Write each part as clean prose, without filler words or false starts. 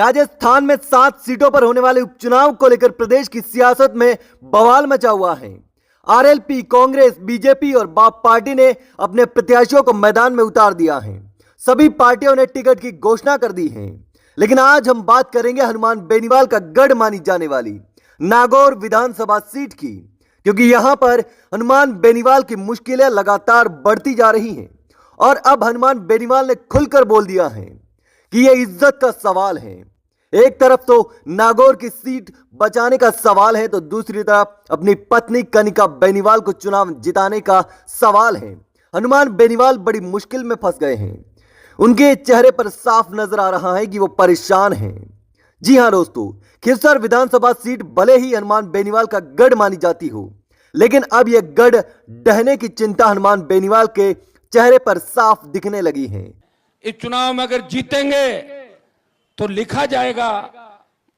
राजस्थान में 7 सीटों पर होने वाले उपचुनाव को लेकर प्रदेश की सियासत में बवाल मचा हुआ है। आरएलपी, कांग्रेस, बीजेपी और बाप पार्टी ने अपने प्रत्याशियों को मैदान में उतार दिया है। सभी पार्टियों ने टिकट की घोषणा कर दी है। लेकिन आज हम बात करेंगे हनुमान बेनीवाल का गढ़ मानी जाने वाली नागौर विधानसभा सीट की, क्योंकि यहां पर हनुमान बेनीवाल की मुश्किलें लगातार बढ़ती जा रही हैं। और अब हनुमान बेनीवाल ने खुलकर बोल दिया है कि यह इज्जत का सवाल है। एक तरफ तो नागौर की सीट बचाने का सवाल है, तो दूसरी तरफ अपनी पत्नी कनिका बेनीवाल को चुनाव जिताने का सवाल है। हनुमान बेनीवाल बड़ी मुश्किल में फंस गए हैं। उनके चेहरे पर साफ नजर आ रहा है कि वो परेशान हैं। जी हां दोस्तों, खिरसर विधानसभा सीट भले ही हनुमान बेनीवाल का गढ़ मानी जाती हो, लेकिन अब यह गढ़ ढहने की चिंता हनुमान बेनीवाल के चेहरे पर साफ दिखने लगी है। इस चुनाव में अगर जीतेंगे तो लिखा जाएगा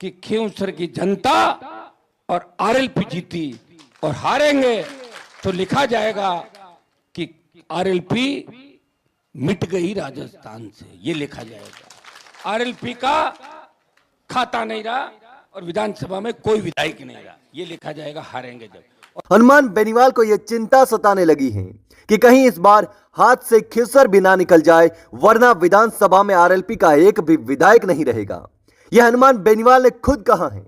कि खिरसर की जनता और आरएलपी जीती, और हारेंगे तो लिखा जाएगा कि आरएलपी मिट गई राजस्थान से। ये लिखा जाएगा। आरएलपी का खाता नहीं रहा और विधानसभा में कोई विधायक नहीं रहा। ये लिखा जाएगा हारेंगे जब। हनुमान बेनीवाल को यह चिंता सताने लगी है कि कहीं इस बार हाथ से खिरसर भी ना निकल जाए, वरना विधानसभा में आरएलपी का एक भी विधायक नहीं रहेगा। यह हनुमान बेनीवाल ने खुद कहा है,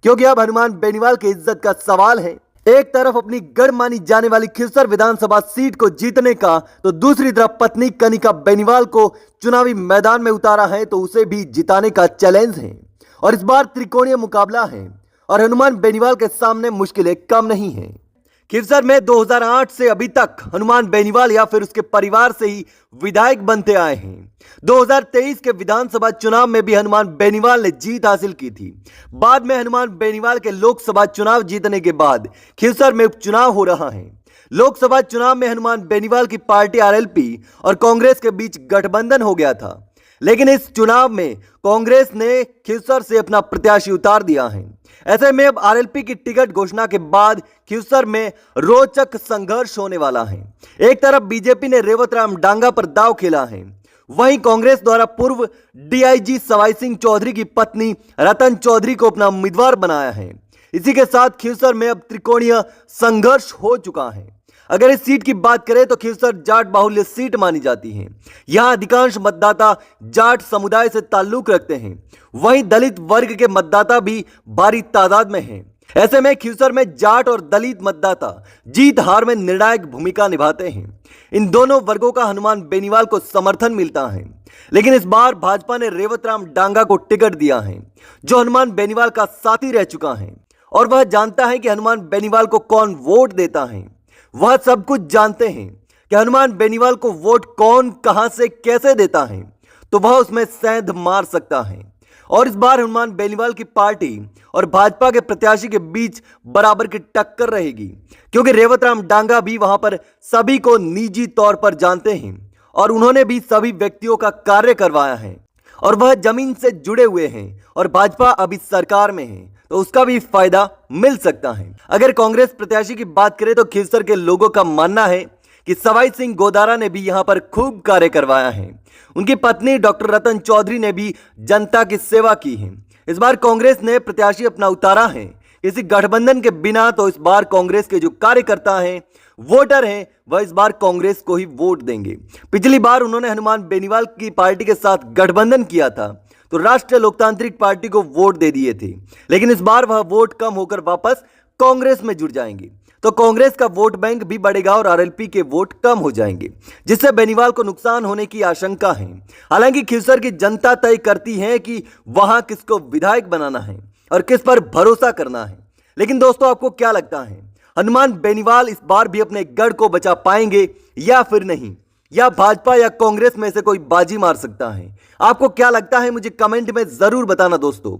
क्योंकि अब हनुमान बेनीवाल की इज्जत का सवाल है। एक तरफ अपनी गढ़ मानी जाने वाली खिरसर विधानसभा सीट को जीतने का, तो दूसरी तरफ पत्नी कनिका बेनीवाल को चुनावी मैदान में उतारा है, तो उसे भी जिताने का चैलेंज है। और इस बार त्रिकोणीय मुकाबला है और हनुमान बेनीवाल के सामने मुश्किलें कम नहीं हैं। खिरसर में 2008 से अभी तक हनुमान बेनीवाल या फिर उसके परिवार से ही विधायक बनते आए हैं। 2023 के विधानसभा चुनाव में भी हनुमान बेनीवाल ने जीत हासिल की थी। बाद में हनुमान बेनीवाल के लोकसभा चुनाव जीतने के बाद खिरसर में उपचुनाव हो रहा है। लोकसभा चुनाव में हनुमान बेनीवाल की पार्टी आरएलपी और कांग्रेस के बीच गठबंधन हो गया था, लेकिन इस चुनाव में कांग्रेस ने खिरसर से अपना प्रत्याशी उतार दिया है। ऐसे में अब आरएलपी की टिकट घोषणा के बाद खिरसर में रोचक संघर्ष होने वाला है। एक तरफ बीजेपी ने रेवतराम डांगा पर दांव खेला है, वहीं कांग्रेस द्वारा पूर्व डीआईजी सवाई सिंह चौधरी की पत्नी रतन चौधरी को अपना उम्मीदवार बनाया है। इसी के साथ खिरसर में अब त्रिकोणीय संघर्ष हो चुका है। अगर इस सीट की बात करें तो खिरसर जाट बाहुल्य सीट मानी जाती है। यहां अधिकांश मतदाता जाट समुदाय से ताल्लुक रखते हैं, वहीं दलित वर्ग के मतदाता भी भारी तादाद में हैं। ऐसे में खिरसर में जाट और दलित मतदाता जीत हार में निर्णायक भूमिका निभाते हैं। इन दोनों वर्गों का हनुमान बेनीवाल को समर्थन मिलता है, लेकिन इस बार भाजपा ने रेवतराम डांगा को टिकट दिया है, जो हनुमान बेनीवाल का साथी रह चुका है और वह जानता है कि हनुमान बेनीवाल को कौन वोट देता है। वह सब कुछ जानते हैं कि हनुमान बेनीवाल को वोट कौन, कहां से, कैसे देता है, तो वह उसमें सेंध मार सकता है। और इस बार हनुमान बेनीवाल की पार्टी और भाजपा के प्रत्याशी के बीच बराबर की टक्कर रहेगी, क्योंकि रेवतराम डांगा भी वहां पर सभी को निजी तौर पर जानते हैं और उन्होंने भी सभी व्यक्तियों का कार्य करवाया है और वह जमीन से जुड़े हुए हैं। और भाजपा अभी सरकार में है, तो उसका भी फायदा मिल सकता है। अगर कांग्रेस प्रत्याशी की बात करें तो खिरसर के लोगों का मानना है कि सवाई सिंह गोदारा ने भी यहां पर खूब कार्य करवाया है। उनकी पत्नी डॉक्टर रतन चौधरी ने भी जनता की सेवा की है। इस बार कांग्रेस ने प्रत्याशी अपना उतारा है किसी गठबंधन के बिना, तो इस बार कांग्रेस के जो कार्यकर्ता हैं, वोटर हैं, वह इस बार कांग्रेस को ही वोट देंगे। पिछली बार उन्होंने हनुमान बेनीवाल की पार्टी के साथ गठबंधन किया था, तो राष्ट्रीय लोकतांत्रिक पार्टी को वोट दे दिए थे, लेकिन इस बार वह वोट कम होकर वापस कांग्रेस में जुड़ जाएंगे, तो कांग्रेस का वोट बैंक भी बढ़ेगा और आरएलपी के वोट कम हो जाएंगे, जिससे बेनीवाल को नुकसान होने की आशंका है। हालांकि खिरसर की जनता तय करती है कि वहां किसको विधायक बनाना है और किस पर भरोसा करना है। लेकिन दोस्तों, आपको क्या लगता है, हनुमान बेनीवाल इस बार भी अपने गढ़ को बचा पाएंगे या फिर नहीं, या भाजपा या कांग्रेस में से कोई बाजी मार सकता है? आपको क्या लगता है, मुझे कमेंट में जरूर बताना दोस्तों।